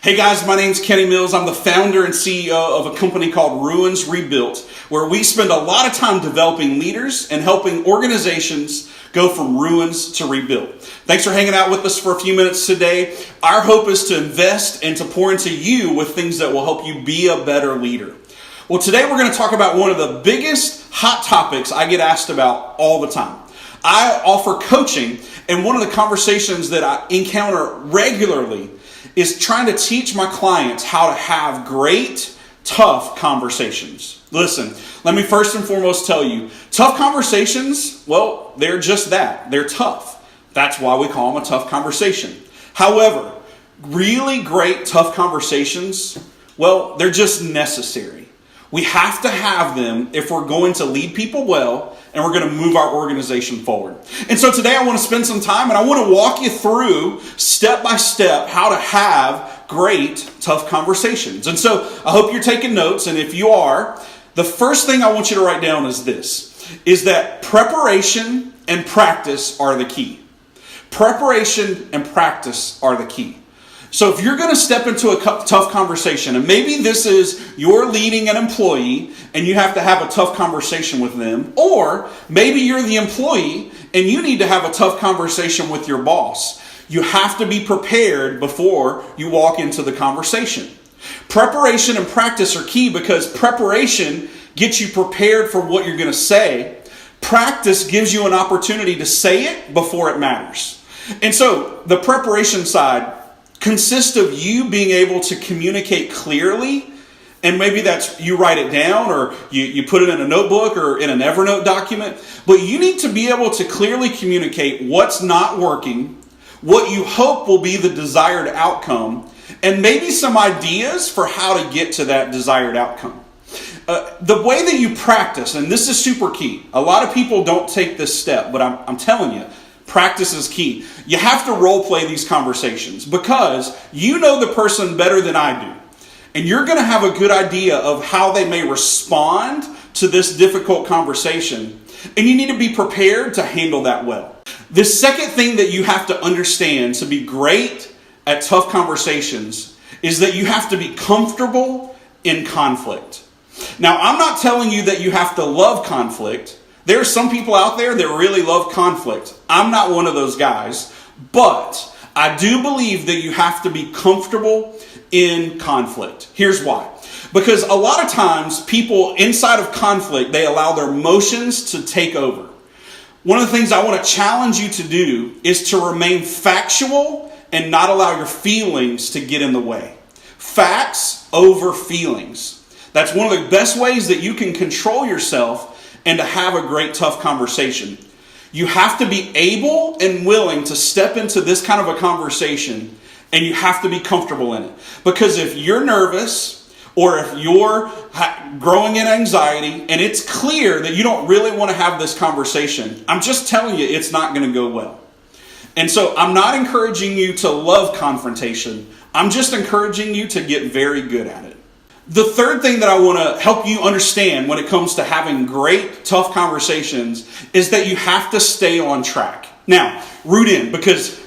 Hey guys, my name's Kenny Mills. I'm the founder and CEO of a company called Ruins Rebuilt, where we spend a lot of time developing leaders and helping organizations go from ruins to rebuild. Thanks for hanging out with us for a few minutes today. Our hope is to invest and to pour into you with things that will help you be a better leader. Well, today we're going to talk about one of the biggest hot topics I get asked about all the time. I offer coaching, and one of the conversations that I encounter regularly is trying to teach my clients how to have great, tough conversations. Listen, let me first and foremost tell you, tough conversations, well, they're just that. They're tough. That's why we call them a tough conversation. However, really great, tough conversations, well, they're just necessary. We have to have them if we're going to lead people well and we're going to move our organization forward. And so today I want to spend some time and I want to walk you through step by step how to have great, tough conversations. And so I hope you're taking notes, and if you are, the first thing I want you to write down is this, is that preparation and practice are the key. Preparation and practice are the key. So if you're going to step into a tough conversation, and maybe this is you're leading an employee and you have to have a tough conversation with them, or maybe you're the employee and you need to have a tough conversation with your boss, you have to be prepared before you walk into the conversation. Preparation and practice are key because preparation gets you prepared for what you're going to say. Practice gives you an opportunity to say it before it matters. And so the preparation side consists of you being able to communicate clearly, and maybe that's you write it down or you put it in a notebook or in an Evernote document, but you need to be able to clearly communicate what's not working, what you hope will be the desired outcome, and maybe some ideas for how to get to that desired outcome. The way that you practice, and this is super key, a lot of people don't take this step, but I'm telling you, practice is key. You have to role play these conversations because you know the person better than I do. And you're going to have a good idea of how they may respond to this difficult conversation. And you need to be prepared to handle that well. The second thing that you have to understand to be great at tough conversations is that you have to be comfortable in conflict. Now, I'm not telling you that you have to love conflict. There are some people out there that really love conflict. I'm not one of those guys, but I do believe that you have to be comfortable in conflict. Here's why. Because a lot of times people inside of conflict, they allow their emotions to take over. One of the things I want to challenge you to do is to remain factual and not allow your feelings to get in the way. Facts over feelings. That's one of the best ways that you can control yourself and to have a great, tough conversation. You have to be able and willing to step into this kind of a conversation, and you have to be comfortable in it. Because if you're nervous, or if you're growing in anxiety, and it's clear that you don't really want to have this conversation, I'm just telling you it's not going to go well. And so I'm not encouraging you to love confrontation. I'm just encouraging you to get very good at it. The third thing that I want to help you understand when it comes to having great, tough conversations is that you have to stay on track. Now, root in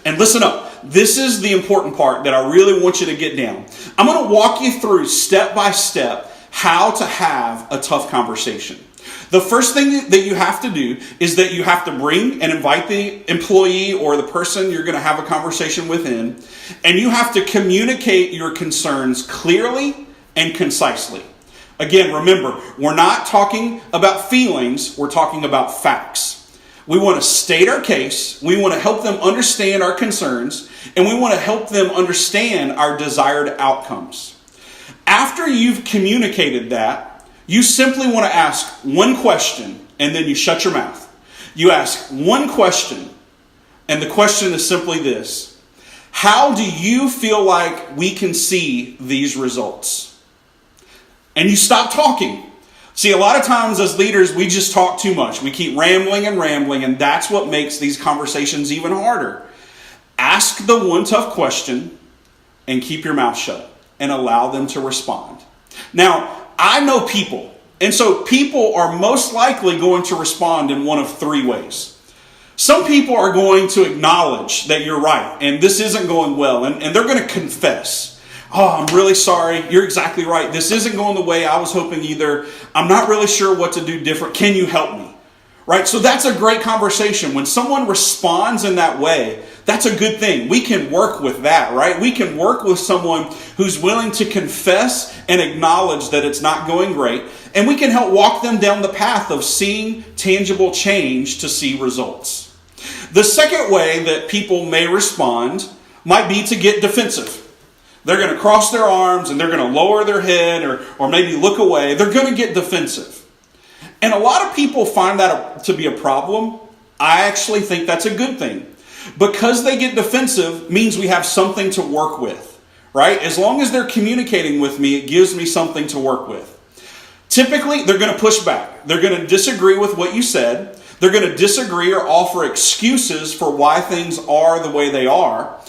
and listen up. This is the important part that I really want you to get down. I'm going to walk you through step by step how to have a tough conversation. The first thing that you have to do is that you have to bring and invite the employee or the person you're going to have a conversation with in, and you have to communicate your concerns clearly and concisely. Again, remember, we're not talking about feelings, we're talking about facts. We want to state our case, we want to help them understand our concerns, and we want to help them understand our desired outcomes. After you've communicated that, you simply want to ask one question, and then you shut your mouth. You ask one question, and the question is simply this: how do you feel like we can see these results? And you stop talking. See, a lot of times as leaders, we just talk too much. We keep rambling, and that's what makes these conversations even harder. Ask the one tough question and keep your mouth shut and allow them to respond. Now, I know people, and so people are most likely going to respond in one of three ways. Some people are going to acknowledge that you're right and this isn't going well, and they're going to confess. Oh, I'm really sorry. You're exactly right. This isn't going the way I was hoping either. I'm not really sure what to do different. Can you help me? Right? So that's a great conversation. When someone responds in that way, that's a good thing. We can work with that, right? We can work with someone who's willing to confess and acknowledge that it's not going great. And we can help walk them down the path of seeing tangible change to see results. The second way that people may respond might be to get defensive. They're going to cross their arms and they're going to lower their head or maybe look away. They're going to get defensive. And a lot of people find that to be a problem. I actually think that's a good thing. Because they get defensive means we have something to work with, right? As long as they're communicating with me, it gives me something to work with. Typically, they're going to push back. They're going to disagree with what you said. They're going to disagree or offer excuses for why things are the way they are.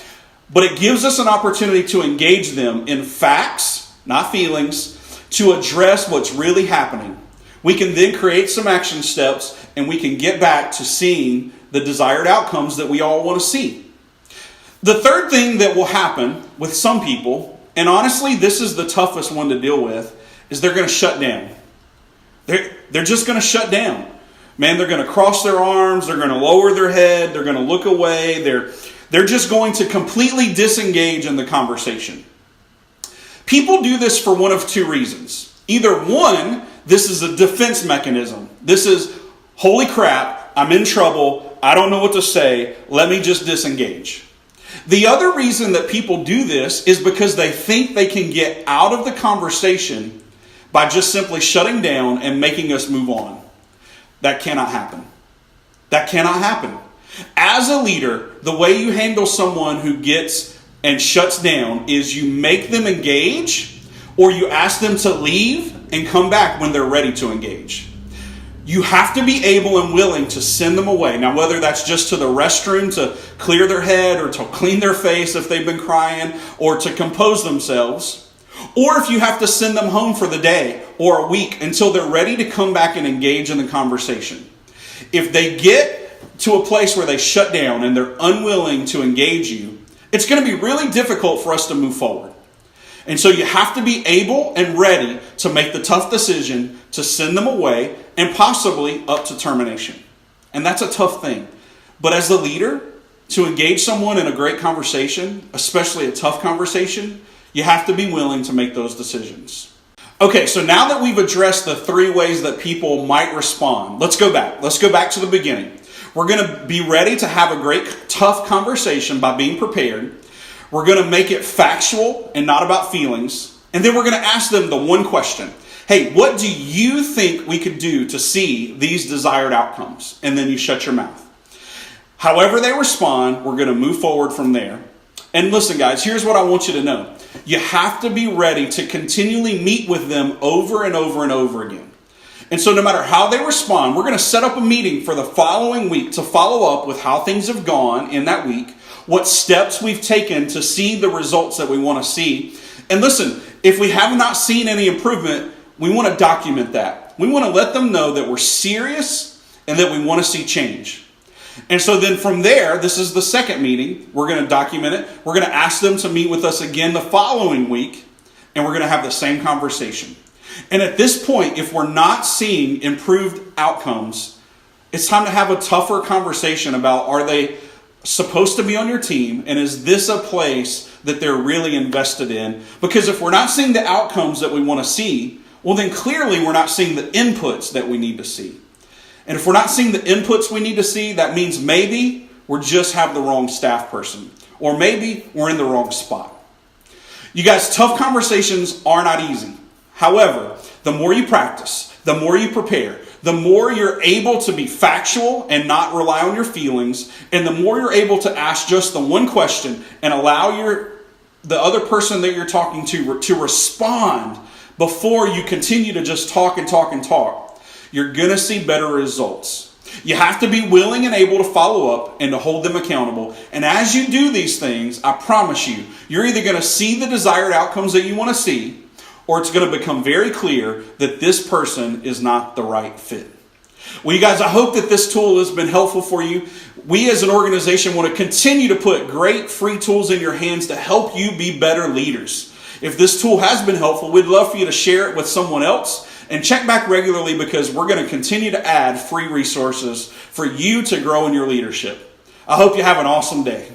But it gives us an opportunity to engage them in facts, not feelings, to address what's really happening. We can then create some action steps and we can get back to seeing the desired outcomes that we all want to see. The third thing that will happen with some people, and honestly this is the toughest one to deal with, is they're going to shut down. They're just going to shut down. Man, they're going to cross their arms, they're going to lower their head, they're going to look away, they're just going to completely disengage in the conversation. People do this for one of two reasons. Either one, this is a defense mechanism. This is, holy crap, I'm in trouble, I don't know what to say, let me just disengage. The other reason that people do this is because they think they can get out of the conversation by just simply shutting down and making us move on. That cannot happen. That cannot happen. As a leader, the way you handle someone who gets and shuts down is you make them engage or you ask them to leave and come back when they're ready to engage. You have to be able and willing to send them away. Now, whether that's just to the restroom to clear their head or to clean their face if they've been crying or to compose themselves, or if you have to send them home for the day or a week until they're ready to come back and engage in the conversation. If they get to a place where they shut down and they're unwilling to engage you, it's going to be really difficult for us to move forward. And so you have to be able and ready to make the tough decision to send them away and possibly up to termination. And that's a tough thing. But as the leader, to engage someone in a great conversation, especially a tough conversation, you have to be willing to make those decisions. Okay, so now that we've addressed the three ways that people might respond, let's go back. Let's go back to the beginning. We're going to be ready to have a great, tough conversation by being prepared. We're going to make it factual and not about feelings. And then we're going to ask them the one question. Hey, what do you think we could do to see these desired outcomes? And then you shut your mouth. However they respond, we're going to move forward from there. And listen, guys, here's what I want you to know. You have to be ready to continually meet with them over and over and over again. And so no matter how they respond, we're going to set up a meeting for the following week to follow up with how things have gone in that week, what steps we've taken to see the results that we want to see. And listen, if we have not seen any improvement, we want to document that. We want to let them know that we're serious and that we want to see change. And so then from there, this is the second meeting. We're going to document it. We're going to ask them to meet with us again the following week, and we're going to have the same conversation. And at this point, if we're not seeing improved outcomes, it's time to have a tougher conversation about, are they supposed to be on your team? And is this a place that they're really invested in? Because if we're not seeing the outcomes that we want to see, well, then clearly we're not seeing the inputs that we need to see. And if we're not seeing the inputs we need to see, that means maybe we just have the wrong staff person. Or maybe we're in the wrong spot. You guys, tough conversations are not easy. However, the more you practice, the more you prepare, the more you're able to be factual and not rely on your feelings, and the more you're able to ask just the one question and allow the other person that you're talking to respond before you continue to just talk and talk and talk, you're going to see better results. You have to be willing and able to follow up and to hold them accountable. And as you do these things, I promise you, you're either going to see the desired outcomes that you want to see, or it's going to become very clear that this person is not the right fit. Well, you guys, I hope that this tool has been helpful for you. We as an organization want to continue to put great free tools in your hands to help you be better leaders. If this tool has been helpful, we'd love for you to share it with someone else, and check back regularly because we're going to continue to add free resources for you to grow in your leadership. I hope you have an awesome day.